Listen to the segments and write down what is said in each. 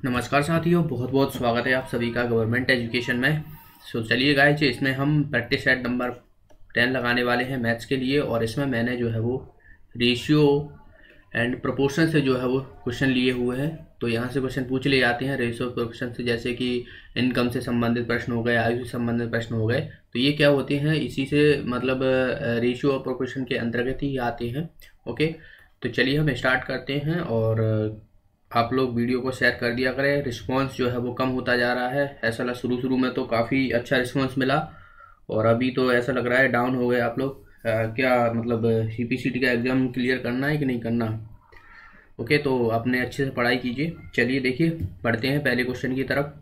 नमस्कार साथियों, बहुत बहुत स्वागत है आप सभी का गवर्नमेंट एजुकेशन में। चलिए गाइस, इसमें हम प्रैक्टिस सेट नंबर 10 लगाने वाले हैं मैथ्स के लिए। और इसमें मैंने जो है वो रेशियो एंड प्रोपोर्शन से जो है वो क्वेश्चन लिए हुए हैं। तो यहाँ से क्वेश्चन पूछ लिए जाते हैं रेशियो प्रोपोर्शन से, जैसे कि इनकम से संबंधित प्रश्न हो गए, आयु से संबंधित प्रश्न हो गए। तो ये क्या होते हैं, इसी से मतलब रेशियो और प्रोपोर्शन के अंतर्गत ही आते हैं। ओके, तो चलिए हम स्टार्ट करते हैं। और आप लोग वीडियो को शेयर कर दिया करें। रिस्पांस जो है वो कम होता जा रहा है। ऐसा लगा शुरू शुरू में तो काफ़ी अच्छा रिस्पांस मिला, और अभी तो ऐसा लग रहा है डाउन हो गए आप लोग। क्या मतलब सीपीसीटी का एग्ज़ाम क्लियर करना है कि नहीं करना। ओके, तो आपने अच्छे से पढ़ाई कीजिए। चलिए देखिए, पढ़ते हैं पहले क्वेश्चन की तरफ।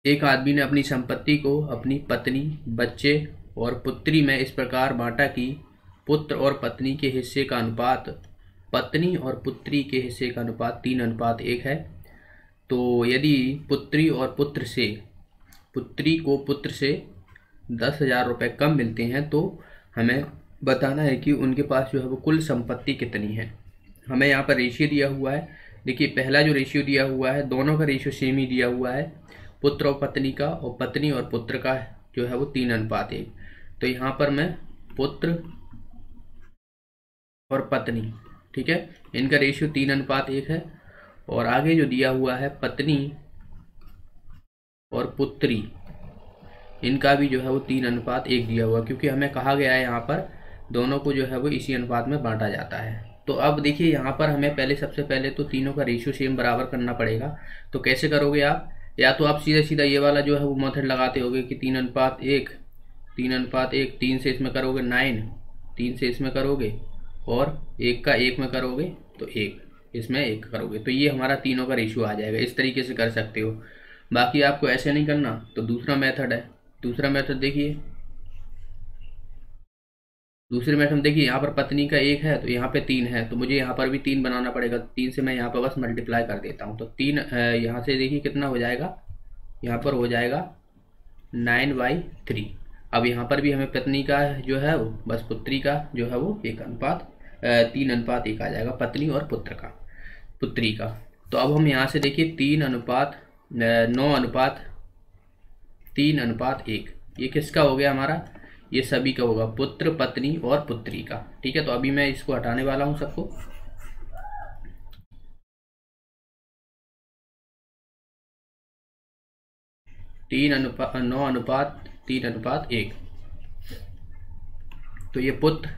एक आदमी ने अपनी संपत्ति को अपनी पत्नी, बच्चे और पुत्री में इस प्रकार बांटा कि पुत्र और पत्नी के हिस्से का अनुपात पत्नी और पुत्री के हिस्से का अनुपात 3:1 है। तो यदि पुत्री को पुत्र से 10,000 रुपये कम मिलते हैं, तो हमें बताना है कि उनके पास जो है वो कुल संपत्ति कितनी है। हमें यहाँ पर रेशियो दिया हुआ है। देखिए, पहला जो रेशियो दिया हुआ है, दोनों का रेशियो सेम ही दिया हुआ है, पुत्र और पत्नी का, और पत्नी और पुत्र का जो है वो 3:1। तो यहाँ पर मैं पुत्र और पत्नी, ठीक है, इनका रेशियो 3:1 है। और आगे जो दिया हुआ है पत्नी और पुत्री, इनका भी जो है वो 3:1 दिया हुआ, क्योंकि हमें कहा गया है यहाँ पर दोनों को जो है वो इसी अनुपात में बांटा जाता है। तो अब देखिए, यहाँ पर हमें सबसे पहले तो तीनों का रेशियो सेम बराबर करना पड़ेगा। तो कैसे करोगे आप? या तो आप सीधा सीधा ये वाला जो है वो मेथड लगाते होगे कि 3:1, 3:1, 3 से इसमें करोगे 9, 3 से इसमें करोगे, और 1 का 1 में करोगे तो 1, इसमें 1 करोगे, तो ये हमारा तीनों का रेशियो आ जाएगा। इस तरीके से कर सकते हो। बाकी आपको ऐसे नहीं करना तो दूसरा मेथड है। दूसरा मेथड देखिए, दूसरे मेथड में देखिए, यहाँ पर पत्नी का 1 है तो यहाँ पे 3 है, तो मुझे यहाँ पर भी 3 बनाना पड़ेगा। 3 से मैं यहाँ पर बस मल्टीप्लाई कर देता हूँ। तो 3 यहाँ से देखिए कितना हो जाएगा, यहाँ पर हो जाएगा 9/3। अब यहाँ पर भी हमें पत्नी का जो है वो, बस पुत्री का जो है वो 3:1 आ जाएगा, पत्नी और पुत्री का। तो अब हम यहाँ से देखिए 9:3:1, ये किसका हो गया हमारा? ये सभी का होगा, पुत्र, पत्नी और पुत्री का। ठीक है, तो अभी मैं इसको हटाने वाला हूँ सबको। तीन अनुपात 9:3:1। तो ये पुत्र,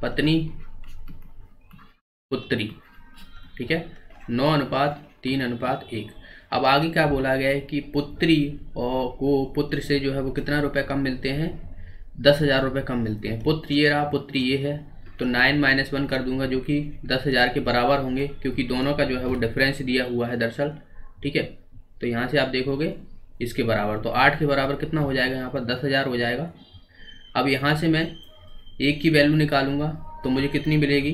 पत्नी, पुत्री, ठीक है, 9:3:1। अब आगे क्या बोला गया है कि पुत्री को पुत्र से जो है वो कितना रुपए कम मिलते हैं? 10,000 रुपये कम मिलते हैं। पुत्र ये रहा, पुत्री ये है, तो 9 - 1 कर दूंगा, जो कि 10,000 के बराबर होंगे, क्योंकि दोनों का जो है वो डिफरेंस दिया हुआ है दरअसल। ठीक है, तो यहाँ से आप देखोगे इसके बराबर, तो 8 के बराबर कितना हो जाएगा? यहाँ पर 10,000 हो जाएगा। अब यहाँ से मैं 1 की वैल्यू निकालूंगा तो मुझे कितनी मिलेगी?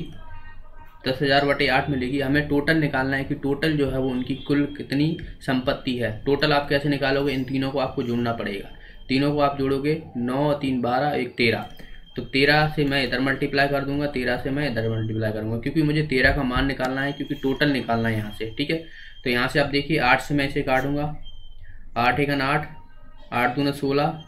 10,000/8 मिलेगी। हमें टोटल निकालना है कि टोटल जो है वो उनकी कुल कितनी संपत्ति है। टोटल आप कैसे निकालोगे? इन तीनों को आपको जोड़ना पड़ेगा। तीनों को आप जोड़ोगे, 9, 3, 12, 1, 13। तो 13 से मैं इधर मल्टीप्लाई कर दूंगा, 13 से मैं इधर मल्टीप्लाई करूंगा, क्योंकि मुझे 13 का मान निकालना है, क्योंकि टोटल निकालना है यहाँ से। ठीक है, तो यहाँ से आप देखिए 8 से मैं इसे काटूंगा, 8 × 8, 8 दूना 16,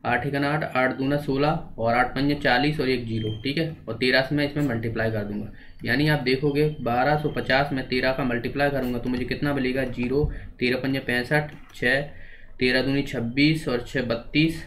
8 × 8, 8 दूना 16, और 8 पंजे 40 और 1 0। ठीक है, और 13 से मैं इसमें मल्टीप्लाई कर दूंगा। यानी आप देखोगे 1250 में 13 का मल्टीप्लाई करूंगा तो मुझे कितना मिलेगा? 0, 13 पंजे 65, 6, 13 दूनी 26 और 6 32,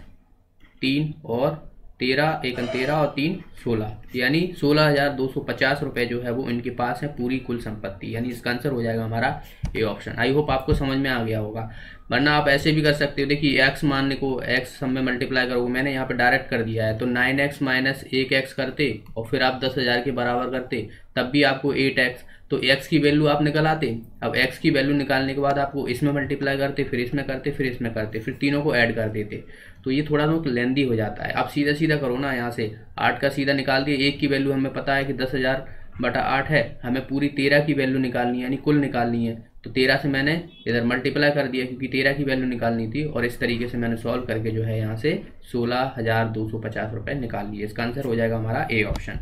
3 और 13, 1 13 और 3 16, यानी 16,250 रुपये जो है वो इनके पास है पूरी कुल संपत्ति। यानी इसका आंसर हो जाएगा हमारा ए ऑप्शन। आई होप आपको समझ में आ गया होगा। वरना आप ऐसे भी कर सकते हो। देखिए, एक्स मानने को एक्स सब में मल्टीप्लाई करोगे, मैंने यहाँ पे डायरेक्ट कर दिया है, तो 9x - 1x करते और फिर आप 10,000 के बराबर करते, तब भी आपको 8x, तो x की वैल्यू आप निकल आते। अब x की वैल्यू निकालने के बाद आपको इसमें मल्टीप्लाई करते, फिर इसमें करते, फिर इसमें करते, फिर तीनों को ऐड कर देते, तो ये थोड़ा बहुत लेंदी हो जाता है। आप सीधा सीधा करो ना, यहाँ से 8 का सीधा निकाल दिए। 1 की वैल्यू हमें पता है कि 10,000/8 है, हमें पूरी 13 की वैल्यू निकालनी है, यानी कुल निकालनी है। तो 13 से मैंने इधर मल्टीप्लाई कर दिया, क्योंकि 13 की वैल्यू निकालनी थी, और इस तरीके से मैंने सॉल्व करके जो है यहाँ से 16,250 रुपये निकाल लिए। इसका आंसर हो जाएगा हमारा ए ऑप्शन।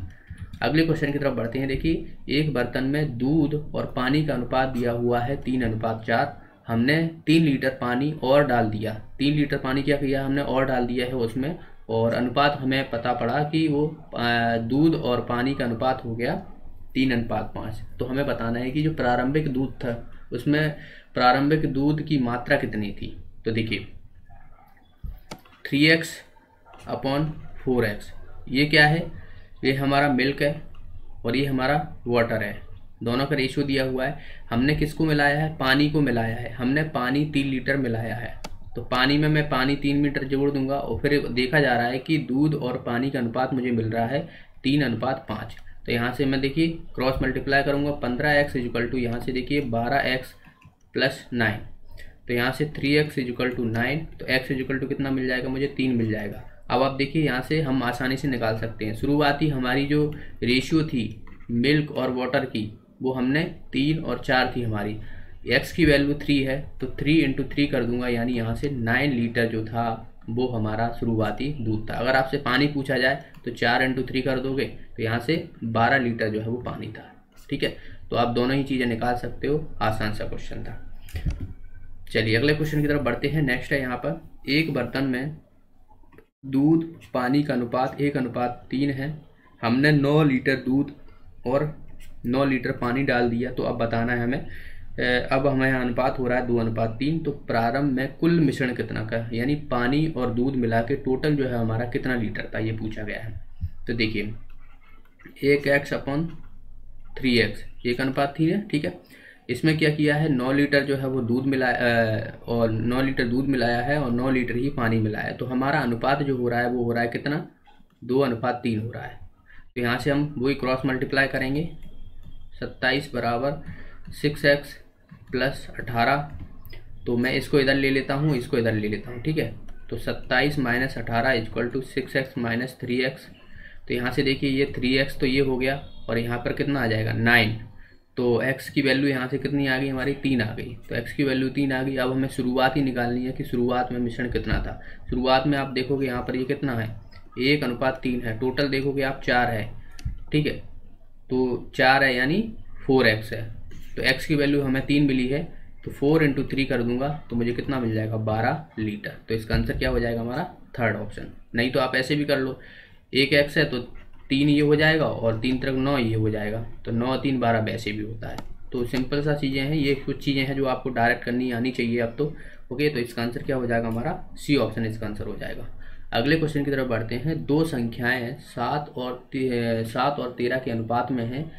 अगले क्वेश्चन की तरफ बढ़ते हैं। देखिए, एक बर्तन में दूध और पानी का अनुपात दिया हुआ है 3:4। हमने 3 लीटर पानी और डाल दिया। 3 लीटर पानी क्या किया हमने, और डाल दिया है उसमें, और अनुपात हमें पता पड़ा कि वो दूध और पानी का अनुपात हो गया 3:5। तो हमें बताना है कि जो प्रारंभिक दूध था उसमें प्रारंभिक दूध की मात्रा कितनी थी। तो देखिए 3x/4x, ये क्या है, ये हमारा मिल्क है और ये हमारा वाटर है, दोनों का रेशियो दिया हुआ है। हमने किसको मिलाया है, पानी को मिलाया है। हमने पानी 3 लीटर मिलाया है, तो पानी में मैं पानी 3 लीटर जोड़ दूंगा और फिर देखा जा रहा है कि दूध और पानी का अनुपात मुझे मिल रहा है 3:5। तो यहाँ से मैं देखिए क्रॉस मल्टीप्लाई करूँगा, 15x = यहाँ से देखिए 12x + 9, तो यहाँ से 3x = 9, तो x = कितना मिल जाएगा मुझे, 3 मिल जाएगा। अब आप देखिए यहाँ से हम आसानी से निकाल सकते हैं। शुरुआती हमारी जो रेशियो थी मिल्क और वाटर की, वो हमने 3 और 4 थी हमारी। x की वैल्यू 3 है, तो 3 × 3 कर दूंगा, यानी यहाँ से 9 लीटर जो था वो हमारा शुरुआती दूध था। अगर आपसे पानी पूछा जाए तो 4 × 3 कर दोगे, तो यहाँ से 12 लीटर जो है वो पानी था। ठीक है, तो आप दोनों ही चीज़ें निकाल सकते हो, आसान सा क्वेश्चन था। चलिए अगले क्वेश्चन की तरफ बढ़ते हैं। नेक्स्ट है यहाँ पर, एक बर्तन में दूध पानी का अनुपात 1:3 है। हमने 9 लीटर दूध और 9 लीटर पानी डाल दिया। तो अब बताना है हमें, अब हमें अनुपात हो रहा है 2:3। तो प्रारंभ में कुल मिश्रण कितना का, यानी पानी और दूध मिला के टोटल जो है हमारा कितना लीटर था, ये पूछा गया है। तो देखिए 1x/3x 1:3 है। ठीक है, इसमें क्या किया है, 9 लीटर जो है वो दूध मिलाया और 9 लीटर दूध मिलाया है और 9 लीटर ही पानी मिलाया है। तो हमारा अनुपात जो हो रहा है वो हो रहा है कितना, 2:3 हो रहा है। तो यहाँ से हम वही क्रॉस मल्टीप्लाई करेंगे, 27 = 6x + 18। तो मैं इसको इधर ले लेता हूँ, इसको इधर ले लेता हूँ। ठीक है, तो 27 - 18 = 6x - 3x। तो यहाँ से देखिए ये 3x तो ये हो गया और यहाँ पर कितना आ जाएगा 9। तो x की वैल्यू यहाँ से कितनी आ गई हमारी, 3 आ गई। तो x की वैल्यू 3 आ गई। अब हमें शुरुआत ही निकालनी है कि शुरुआत में मिश्रण कितना था। शुरुआत में आप देखोगे यहाँ पर ये कितना है, 1:3 है। टोटल देखोगे आप 4 है। ठीक है, तो 4 है यानी 4x है। तो x की वैल्यू हमें 3 मिली है, तो 4 × 3 कर दूंगा तो मुझे कितना मिल जाएगा, 12 लीटर। तो इसका आंसर क्या हो जाएगा हमारा, थर्ड ऑप्शन। नहीं तो आप ऐसे भी कर लो, 1x है तो 3 ये हो जाएगा और 3 × 9 ये हो जाएगा, तो 9 × 3 = 12 वैसे भी होता है। तो सिंपल सा चीज़ें हैं, ये कुछ चीज़ें हैं जो आपको डायरेक्ट करनी आनी चाहिए अब तो। ओके, तो इसका आंसर क्या हो जाएगा हमारा, सी ऑप्शन इसका आंसर हो जाएगा। अगले क्वेश्चन की तरफ बढ़ते हैं। दो संख्याएं 7 और 13 के अनुपात में हैं।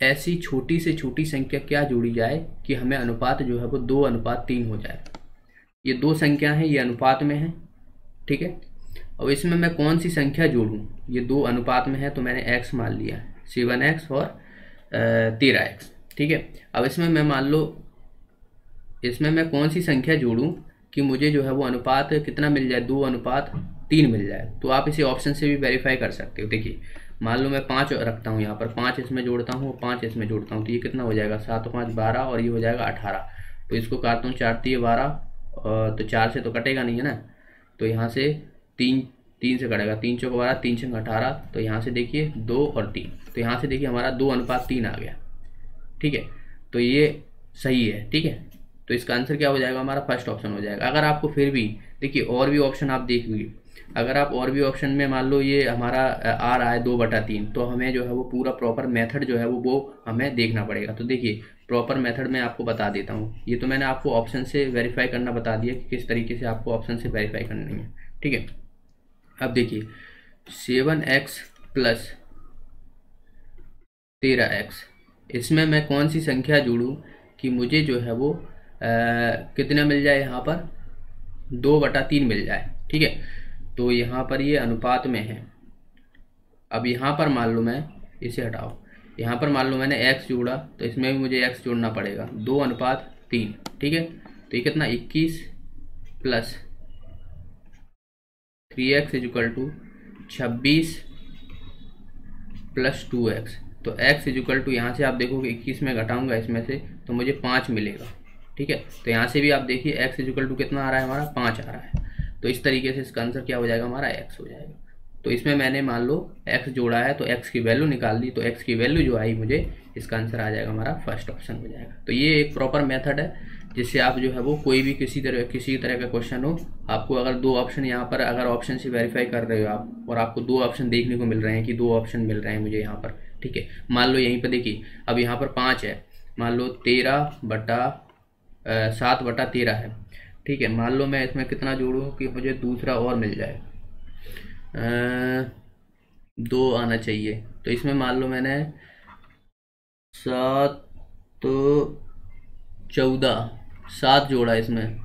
ऐसी छोटी से छोटी संख्या क्या जोड़ी जाए कि हमें अनुपात जो है वो 2:3 हो जाए। ये दो संख्या हैं, ये अनुपात में है। ठीक है, अब इसमें मैं कौन सी संख्या जोड़ूं, ये 2 अनुपात में है तो मैंने x मान लिया, 7x और 13x। ठीक है, अब इसमें मैं मान लो, इसमें मैं कौन सी संख्या जोड़ूं कि मुझे जो है वो अनुपात कितना मिल जाए, 2:3 मिल जाए। तो आप इसे ऑप्शन से भी वेरीफाई कर सकते हो। देखिए मान लो मैं 5 रखता हूँ यहाँ पर, 5 इसमें जोड़ता हूँ, 5 इसमें जोड़ता हूँ, तो ये कितना हो जाएगा, 7 और 5 12 और ये हो जाएगा 18। तो इसको काटता हूँ, 4 × 12, तो 4 से तो कटेगा नहीं है ना, तो यहाँ से 3 से कटेगा, 3 × 4 = 12, 3 × 18। तो यहाँ से देखिए 2 और 3, तो यहाँ से देखिए हमारा 2:3 आ गया। ठीक है, तो ये सही है। ठीक है, तो इसका आंसर क्या हो जाएगा हमारा, फर्स्ट ऑप्शन हो जाएगा। अगर आपको फिर भी देखिए और भी ऑप्शन आप देख लीजिए, अगर आप और भी ऑप्शन में मान लो ये हमारा आ रहा है 2/3, तो हमें जो है वो पूरा प्रॉपर मेथड जो है वो हमें देखना पड़ेगा। तो देखिए प्रॉपर मेथड मैं आपको बता देता हूँ। ये तो मैंने आपको ऑप्शन से वेरीफाई करना बता दिया कि किस तरीके से आपको ऑप्शन से वेरीफाई करनी है। ठीक है, अब देखिए 7x + 13x, इसमें मैं कौन सी संख्या जोड़ूं कि मुझे जो है वो कितना मिल जाए, यहाँ पर 2/3 मिल जाए। ठीक है, तो यहाँ पर ये अनुपात में है। अब यहाँ पर मान लो मैं इसे हटाओ, यहाँ पर मान लो मैंने x जोड़ा, तो इसमें भी मुझे x जोड़ना पड़ेगा, 2:3। ठीक है, तो ये कितना, 21 + 3x = 26 + 2x। तो x = यहाँ से आप देखोगे 21 में घटाऊंगा इसमें से तो मुझे 5 मिलेगा। ठीक है, तो यहाँ से भी आप देखिए x = कितना आ रहा है हमारा, 5 आ रहा है। तो इस तरीके से इसका आंसर क्या हो जाएगा हमारा, x हो जाएगा। तो इसमें मैंने मान लो x जोड़ा है तो x की वैल्यू निकाल दी, तो x की वैल्यू जो आई मुझे, इसका आंसर आ जाएगा हमारा फर्स्ट ऑप्शन हो जाएगा। तो ये एक प्रॉपर मेथड है जिससे आप जो है वो कोई भी किसी तरह का क्वेश्चन हो, आपको अगर दो ऑप्शन यहाँ पर अगर ऑप्शन से वेरीफाई कर रहे हो आप और आपको दो ऑप्शन देखने को मिल रहे हैं कि दो ऑप्शन मिल रहे हैं मुझे यहाँ पर, ठीक है। मान लो यहीं पर देखिए अब यहाँ पर 5 है, मान लो 7/13 है, ठीक है। मान लो मैं इसमें कितना जोड़ूँ कि मुझे दूसरा और मिल जाए, 2 आना चाहिए। तो इसमें मान लो मैंने 7 जोड़ा इसमें,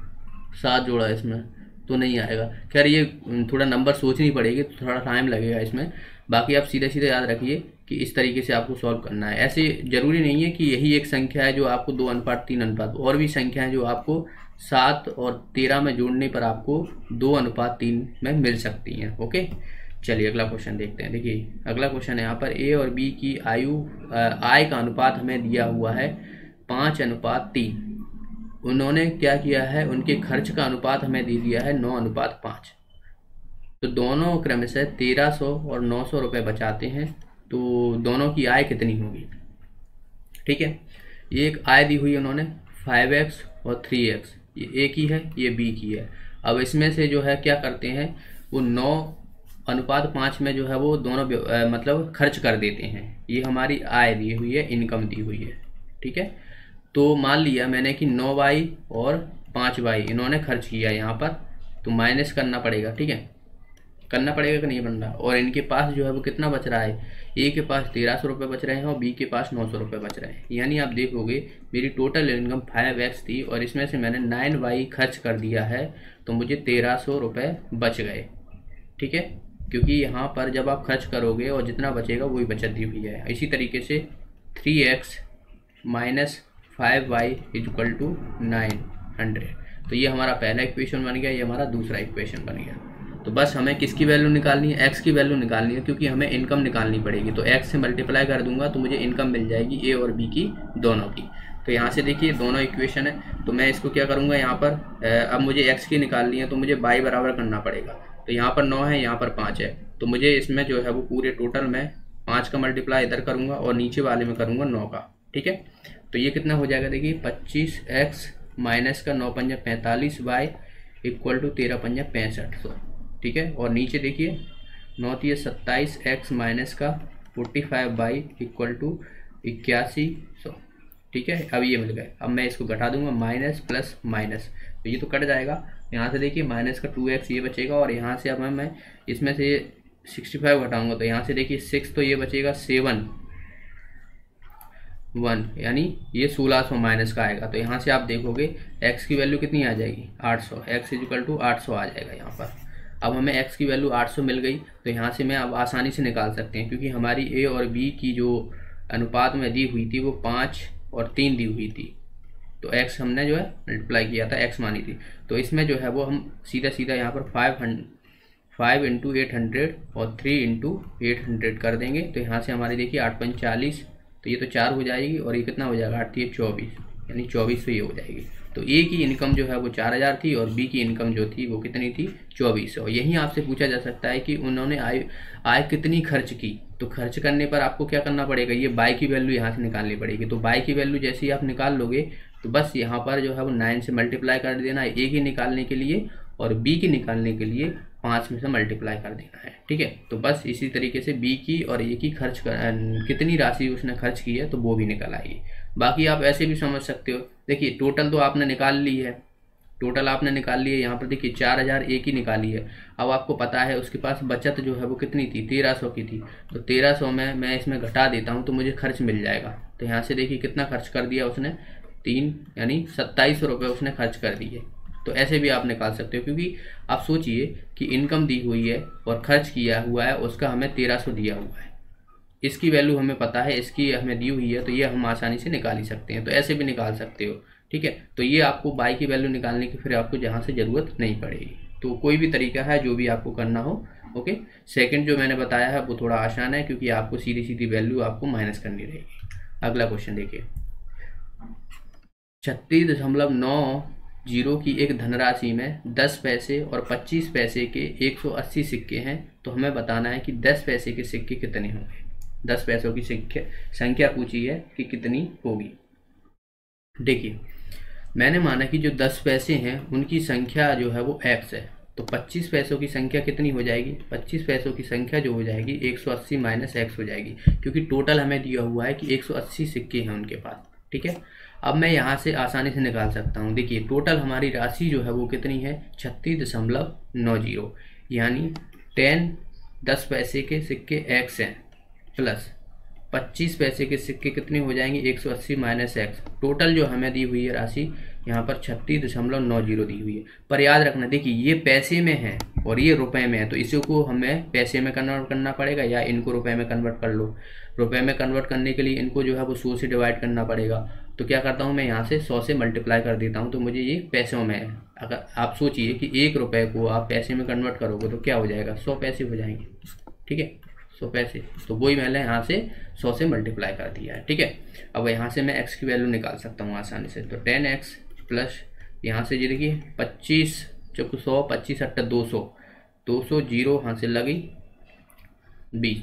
7 जोड़ा इसमें तो नहीं आएगा। खैर ये थोड़ा नंबर सोचनी पड़ेगी, तो थोड़ा टाइम लगेगा इसमें। बाकी आप सीधे सीधे याद रखिए कि इस तरीके से आपको सॉल्व करना है। ऐसे जरूरी नहीं है कि यही एक संख्या है जो आपको 2:3 अनुपात, और भी संख्या है जो आपको 7 और 13 में जोड़ने पर आपको 2:3 में मिल सकती हैं। ओके, चलिए अगला क्वेश्चन देखते हैं। देखिए अगला क्वेश्चन है यहाँ पर ए और बी की आय का अनुपात हमें दिया हुआ है 5:3। उन्होंने क्या किया है, उनके खर्च का अनुपात हमें दे दिया है 9:5। तो दोनों क्रमशः 1300 और 900 रुपये बचाते हैं, तो दोनों की आय कितनी होगी, ठीक है। ये एक आय दी हुई है उन्होंने 5x और 3x, ये ए की है ये बी की है। अब इसमें से जो है क्या करते हैं, वो 9:5 में जो है वो दोनों मतलब खर्च कर देते हैं। ये हमारी आय दी हुई है, इनकम दी हुई है, ठीक है। तो मान लिया मैंने कि 9y और 5y इन्होंने खर्च किया यहाँ पर, तो माइनस करना पड़ेगा, ठीक है, करना पड़ेगा कि नहीं बन रहा। और इनके पास जो है वो कितना बच रहा है, ए के पास 1300 रुपये बच रहे हैं और बी के पास 900 रुपये बच रहे हैं। यानी आप देखोगे मेरी टोटल इनकम 5x थी और इसमें से मैंने 9y खर्च कर दिया है, तो मुझे 1300 रुपये बच गए, ठीक है। क्योंकि यहाँ पर जब आप खर्च करोगे और जितना बचेगा वही बचत दी हुई है। इसी तरीके से 3x minus 5y equal to 900, तो ये हमारा पहला इक्वेशन बन गया, ये हमारा दूसरा इक्वेशन बन गया। तो बस हमें किसकी वैल्यू निकालनी है, x की वैल्यू निकालनी है, क्योंकि हमें इनकम निकालनी पड़ेगी। तो x से मल्टीप्लाई कर दूंगा तो मुझे इनकम मिल जाएगी a और b की दोनों की। तो यहाँ से देखिए दोनों इक्वेशन है, तो मैं इसको क्या करूँगा यहाँ पर अब मुझे x की निकालनी है तो मुझे y बराबर करना पड़ेगा। तो यहाँ पर 9 है, यहाँ पर 5 है, तो मुझे इसमें जो है वो पूरे टोटल में 5 का मल्टीप्लाई इधर करूँगा और नीचे वाले में करूँगा 9 का, ठीक है। तो ये कितना हो जाएगा, देखिए 25x माइनस का 9 पंजा 45y इक्वल टू 13 पंजा 6500, ठीक है। और नीचे देखिए 9 3 27x माइनस का 45y इक्वल टू 8100, ठीक है। अब ये मिल गए। अब मैं इसको घटा दूंगा, माइनस प्लस माइनस, तो ये तो कट जाएगा। यहाँ से देखिए माइनस का 2x ये बचेगा और यहाँ से अब मैं इसमें से 65 घटाऊंगा, तो यहाँ से देखिए 6, तो ये बचेगा 7 1, यानी ये 1600 माइनस का आएगा। तो यहाँ से आप देखोगे x की वैल्यू कितनी आ जाएगी, 800, x इक्वल टू 800 आ जाएगा यहाँ पर। अब हमें x की वैल्यू 800 मिल गई, तो यहाँ से मैं अब आसानी से निकाल सकते हैं, क्योंकि हमारी a और b की जो अनुपात में दी हुई थी वो 5 और 3 दी हुई थी। तो x हमने जो है मल्टीप्लाई किया था, x मानी थी। तो इसमें जो है वो हम सीधा सीधा यहाँ पर 5 इंटू 800 और 3 इंटू 800 कर देंगे। तो यहाँ से हमारी देखिए 8 5 40, तो ये तो 4 हो जाएगी और ये कितना हो जाएगा 8 3 24, यानी 2400 ये हो जाएगी। तो ए की इनकम जो है वो 4000 थी और बी की इनकम जो थी वो कितनी थी 2400। यहीं आपसे पूछा जा सकता है कि उन्होंने आय कितनी खर्च की। तो खर्च करने पर आपको क्या करना पड़ेगा, ये बाई की वैल्यू यहाँ से निकालनी पड़ेगी। तो बाई की वैल्यू जैसे ही आप निकाल लोगे तो बस यहाँ पर जो है वो 9 से मल्टीप्लाई कर देना है ए की निकालने के लिए, और बी की निकालने के लिए 5 में से मल्टीप्लाई कर देना है, ठीक है। तो बस इसी तरीके से बी की और ए की कितनी राशि उसने खर्च की है तो वो भी निकल आएगी। बाकी आप ऐसे भी समझ सकते हो, देखिए टोटल तो आपने निकाल ली है, टोटल आपने निकाल ली है। यहाँ पर देखिए 4000 ए की निकाली है। अब आपको पता है उसके पास बचत जो है वो कितनी थी, 1300 की थी। तो 1300 में मैं इसमें घटा देता हूँ तो मुझे खर्च मिल जाएगा। तो यहाँ से देखिए कितना खर्च कर दिया उसने, 3 यानी 2700 रुपये उसने खर्च कर दिए। तो ऐसे भी आप निकाल सकते हो, क्योंकि आप सोचिए कि इनकम दी हुई है और खर्च किया हुआ है उसका हमें 1300 दिया हुआ है, इसकी वैल्यू हमें पता है, इसकी हमें दी हुई है, तो ये हम आसानी से निकाल ही सकते हैं। तो ऐसे भी निकाल सकते हो, ठीक है। तो ये आपको बाई की वैल्यू निकालने की फिर आपको जहाँ से ज़रूरत नहीं पड़ेगी। तो कोई भी तरीका है जो भी आपको करना हो, ओके। सेकंड जो मैंने बताया है वो थोड़ा आसान है, क्योंकि आपको सीधी सीधी वैल्यू आपको माइनस करनी रहेगी। अगला क्वेश्चन देखिए, 36.9 जीरो की एक धनराशि में 10 पैसे और 25 पैसे के 180 सिक्के हैं, तो हमें बताना है कि 10 पैसे के सिक्के कितने होंगे। 10 पैसों की संख्या पूछी है कि कितनी होगी। देखिए, मैंने माना कि जो 10 पैसे हैं उनकी संख्या जो है वो x है, तो 25 पैसों की संख्या कितनी हो जाएगी? 25 पैसों की संख्या जो हो जाएगी 180 माइनस x हो जाएगी, क्योंकि टोटल हमें दिया हुआ है कि 180 सिक्के हैं उनके पास। ठीक है, अब मैं यहाँ से आसानी से निकाल सकता हूँ। देखिए, टोटल हमारी राशि जो है वो कितनी है? 36.90, यानी 10 पैसे के सिक्के x हैं प्लस 25 पैसे के सिक्के कितने हो जाएंगे? 180 माइनस x। टोटल जो हमें दी हुई है राशि यहाँ पर 36.90 दी हुई है। पर याद रखना, देखिए ये पैसे में है और ये रुपए में है, तो इसी को हमें पैसे में कन्वर्ट करना पड़ेगा या इनको रुपए में कन्वर्ट कर लो। रुपए में कन्वर्ट करने के लिए इनको जो है वो 100 से डिवाइड करना पड़ेगा। तो क्या करता हूँ मैं यहाँ से 100 से मल्टीप्लाई कर देता हूँ, तो मुझे ये पैसों में है। अगर आप सोचिए कि 1 रुपये को आप पैसे में कन्वर्ट करोगे तो क्या हो जाएगा? 100 पैसे हो जाएंगे। ठीक है, 100 पैसे, तो वही मैंने यहाँ से 100 से मल्टीप्लाई कर दिया है। ठीक है, अब यहाँ से मैं x की वैल्यू निकाल सकता हूँ आसानी से। तो 10x प्लस यहाँ से जी देखिए 25 चौक 100, 25 अट्ठा 200, 200 जीरो यहाँ से लगी 20।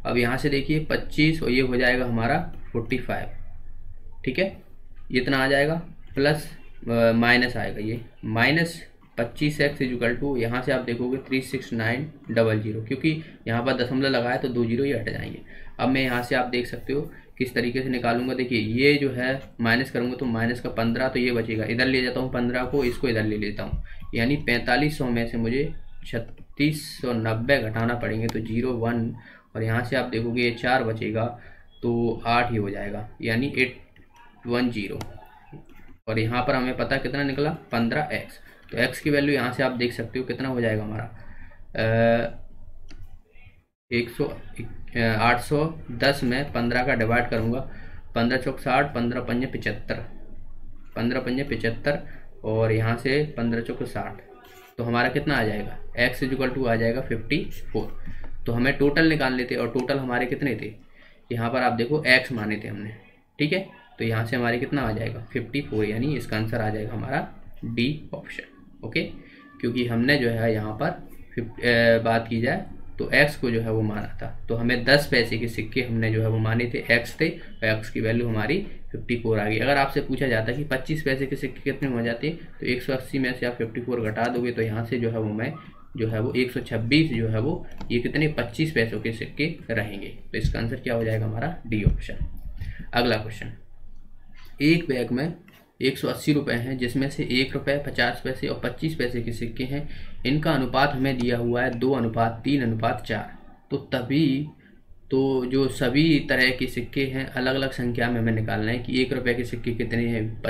अब यहाँ से देखिए 25 और ये हो जाएगा हमारा 45। ठीक है, ये इतना आ जाएगा, प्लस माइनस आएगा ये माइनस 25x इक्वल टू, यहाँ से आप देखोगे 36900, क्योंकि यहाँ पर दशमलव लगाया तो 2 जीरो ये हट जाएंगे। अब मैं यहाँ से आप देख सकते हो किस तरीके से निकालूंगा। देखिए, ये जो है माइनस करूँगा तो माइनस का 15, तो ये बचेगा, इधर ले जाता हूँ 15 को, इसको इधर ले लेता हूँ, यानी 4500 में से मुझे 3690 घटाना पड़ेंगे, तो 0 1, और यहाँ से आप देखोगे ये 4 बचेगा तो 8 ही हो जाएगा, यानी 810। और यहाँ पर हमें पता कितना निकला? 15x। तो x की वैल्यू यहाँ से आप देख सकते हो कितना हो जाएगा हमारा 810 में 15 का डिवाइड करूँगा, 15 चौक 60, 15 पंजे 75, 15 पंजे 75 और यहाँ से 15 चौक 60, तो हमारा कितना आ जाएगा? x इक्वल टू आ जाएगा 54। तो हमें टोटल निकाल लेते, और टोटल हमारे कितने थे? यहाँ पर आप देखो x माने थे हमने। ठीक है, तो यहाँ से हमारे कितना आ जाएगा? 54, यानी इसका आंसर आ जाएगा हमारा डी ऑप्शन। ओके, क्योंकि हमने जो है यहाँ पर बात की जाए तो x को जो है वो माना था, तो हमें 10 पैसे के सिक्के हमने जो है वो माने थे, x थे, और x की वैल्यू हमारी 54 आ गई। अगर आपसे पूछा जाता कि 25 पैसे के सिक्के कितने हो जाते, तो 180 में से आप 54 घटा दोगे, तो यहाँ से जो है वो मैं जो है वो 126 जो है वो ये कितने 25 पैसों के सिक्के रहेंगे। तो इसका आंसर क्या हो जाएगा हमारा? D option. अगला क्वेश्चन, एक बैग में 180 रुपये हैं, जिसमें से 1 रुपये 50 पैसे और 25 पैसे के सिक्के हैं। इनका अनुपात हमें दिया हुआ है 2:3:4। तो तभी तो जो सभी तरह के सिक्के हैं अलग अलग संख्या में हमें निकालना है कि 1 रुपये के सिक्के कितने हैं,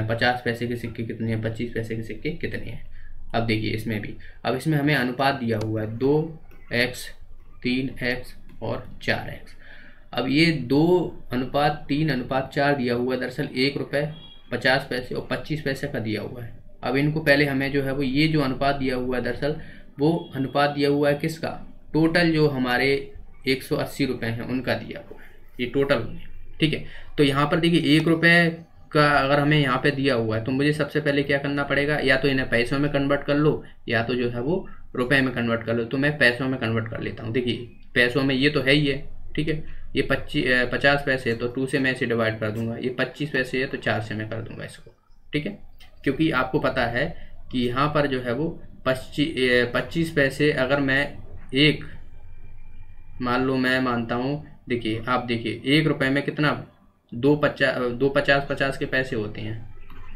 50 पैसे के सिक्के कितने हैं, 25 पैसे के सिक्के कितने हैं। अब देखिए इसमें भी, अब इसमें हमें अनुपात दिया हुआ है 2x 3x और 4x। अब ये 2:3:4 दिया हुआ है, दरअसल 1 रुपये 50 पैसे और 25 पैसे का दिया हुआ है। अब इनको पहले हमें जो है वो ये जो अनुपात दिया हुआ है, दरअसल वो अनुपात दिया हुआ है किसका? टोटल जो हमारे 180 रुपये हैं उनका दिया हुआ है, ये टोटल। ठीक है, तो यहाँ पर देखिए 1 रुपये का अगर हमें यहाँ पे दिया हुआ है तो मुझे सबसे पहले क्या करना पड़ेगा? या तो इन्हें पैसों में कन्वर्ट कर लो या तो जो है वो रुपए में कन्वर्ट कर लो। तो मैं पैसों में कन्वर्ट कर लेता हूँ। देखिए पैसों में ये तो है ही है, ठीक है, ये 50 पैसे है तो 2 से मैं इसे डिवाइड कर दूंगा, ये 25 पैसे है तो 4 से मैं कर दूंगा इसको। ठीक है, क्योंकि आपको पता है कि यहाँ पर जो है वो 25 पैसे अगर मैं एक मान लो मैं मानता हूँ, देखिए आप देखिए 1 रुपये में कितना 2 50 के पैसे होते हैं,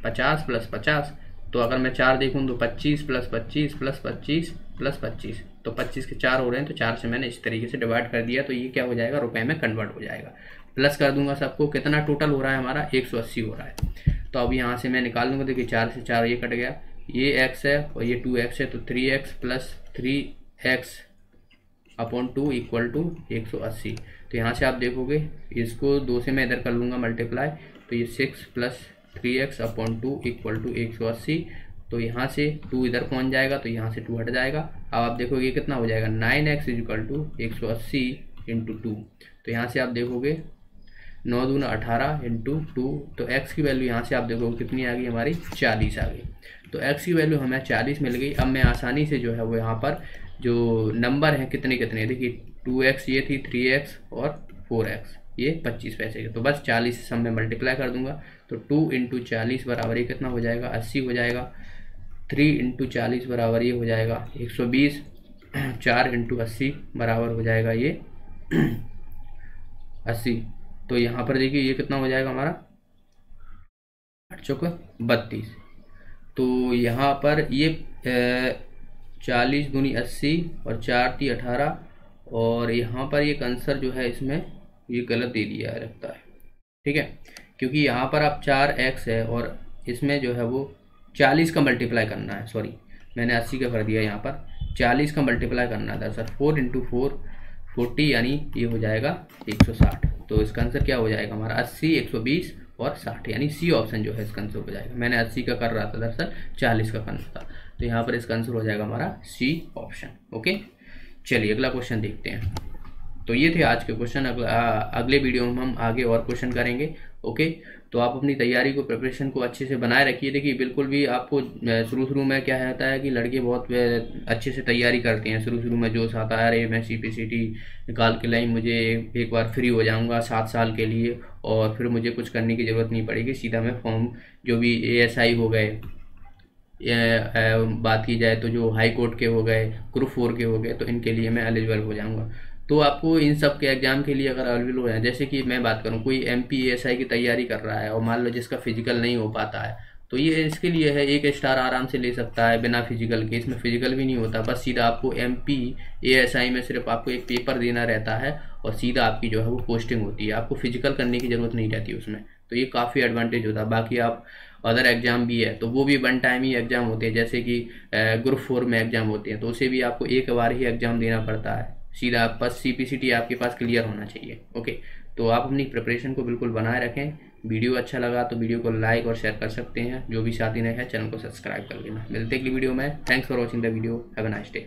50 प्लस 50, तो अगर मैं 4 देखूँ तो 25 प्लस 25 प्लस 25 प्लस 25, तो 25 के 4 हो रहे हैं, तो 4 से मैंने इस तरीके से डिवाइड कर दिया, तो ये क्या हो जाएगा? रुपए में कन्वर्ट हो जाएगा। प्लस कर दूंगा सबको, कितना टोटल हो रहा है हमारा? 180 हो रहा है। तो अब यहाँ से मैं निकाल लूँगा, देखिए 4 से 4 ये कट गया, ये x है और ये 2x है, तो 3x plus 3x upon 2 equal to 180। तो यहाँ से आप देखोगे इसको 2 से मैं इधर कर लूँगा मल्टीप्लाई, तो ये 6 plus 3x upon 2 equal to 180। तो यहाँ से 2 इधर पहुँच जाएगा, तो यहाँ से 2 हट जाएगा। अब आप देखोगे ये कितना हो जाएगा? 9x equal to 180 into 2। तो यहाँ से आप देखोगे 9 दूना 18 इंटू 2, तो x की वैल्यू यहाँ से आप देखो कितनी आ गई हमारी 40 आ गई। तो x की वैल्यू हमें 40 मिल गई। अब मैं आसानी से जो है वो यहाँ पर जो नंबर हैं कितने कितने, देखिए 2x ये थी, 3x और 4x ये 25 पैसे के, तो बस 40 से सब में मल्टीप्लाई कर दूंगा। तो 2 इंटू 40 बराबर ये कितना हो जाएगा 80 हो जाएगा। 3 इंटू 40 बराबर ये हो जाएगा 120। 4 इंटू 80 बराबर हो जाएगा ये 80। तो यहाँ पर देखिए ये कितना हो जाएगा हमारा 8 चौक 32। तो यहाँ पर ये 40 दूनी 80 और 4 ती 18, और यहाँ पर एक आंसर जो है इसमें ये गलत दे दिया है लगता है, ठीक है, क्योंकि यहाँ पर आप 4x है और इसमें जो है वो 40 का मल्टीप्लाई करना है, सॉरी मैंने 80 का कर दिया, यहाँ पर 40 का मल्टीप्लाई करना था सर। 4 इंटू 4 40, यानी ये हो जाएगा 160। तो इसका आंसर क्या हो जाएगा हमारा 80, 120 और 60, यानी सी ऑप्शन जो है इसका आंसर हो जाएगा। मैंने 80 का कर रहा था दरअसल, 40 का करना था, तो यहाँ पर इसका आंसर हो जाएगा हमारा सी ऑप्शन। ओके, चलिए अगला क्वेश्चन देखते हैं। तो ये थे आज के क्वेश्चन। अगले वीडियो में हम आगे और क्वेश्चन करेंगे। ओके, तो आप अपनी तैयारी को, प्रिपरेशन को अच्छे से बनाए रखिए। देखिए बिल्कुल भी आपको शुरू में क्या होता है कि लड़के बहुत अच्छे से तैयारी करते हैं, शुरू में जोश आता है, अरे मैं CPCT निकाल के लाई, मुझे एक बार फ्री हो जाऊंगा 7 साल के लिए और फिर मुझे कुछ करने की ज़रूरत नहीं पड़ेगी, सीधा मैं फॉर्म जो भी ASI हो गए, बात की जाए तो जो हाई कोर्ट के हो गए, ग्रुप 4 के हो गए, तो इनके लिए मैं एलिजिबल हो जाऊंगा। तो आपको इन सब के एग्जाम के लिए अगर अवेलेबल हो जाए, जैसे कि मैं बात करूं कोई MP ASI की तैयारी कर रहा है और मान लो जिसका फिजिकल नहीं हो पाता है, तो ये इसके लिए है 1 स्टार आराम से ले सकता है बिना फिजिकल के। इसमें फिजिकल भी नहीं होता, बस सीधा आपको MP ASI में सिर्फ आपको एक पेपर देना रहता है और सीधा आपकी जो है वो पोस्टिंग होती है, आपको फिजिकल करने की ज़रूरत नहीं रहती उसमें। तो ये काफ़ी एडवांटेज होता है। बाकी आप अदर एग्जाम भी है तो वो भी 1 टाइम ही एग्जाम होते हैं, जैसे कि ग्रुप 4 में एग्जाम होते हैं, तो उसे भी आपको एक बार ही एग्जाम देना पड़ता है, सीधा बस CPCT आपके पास क्लियर होना चाहिए। ओके, तो आप अपनी प्रिपरेशन को बिल्कुल बनाए रखें। वीडियो अच्छा लगा तो वीडियो को लाइक और शेयर कर सकते हैं। जो भी साथी नए हैं चैनल को सब्सक्राइब कर लेना। मिलते हैं अगली वीडियो में। Thanks for watching the video. Have a nice day.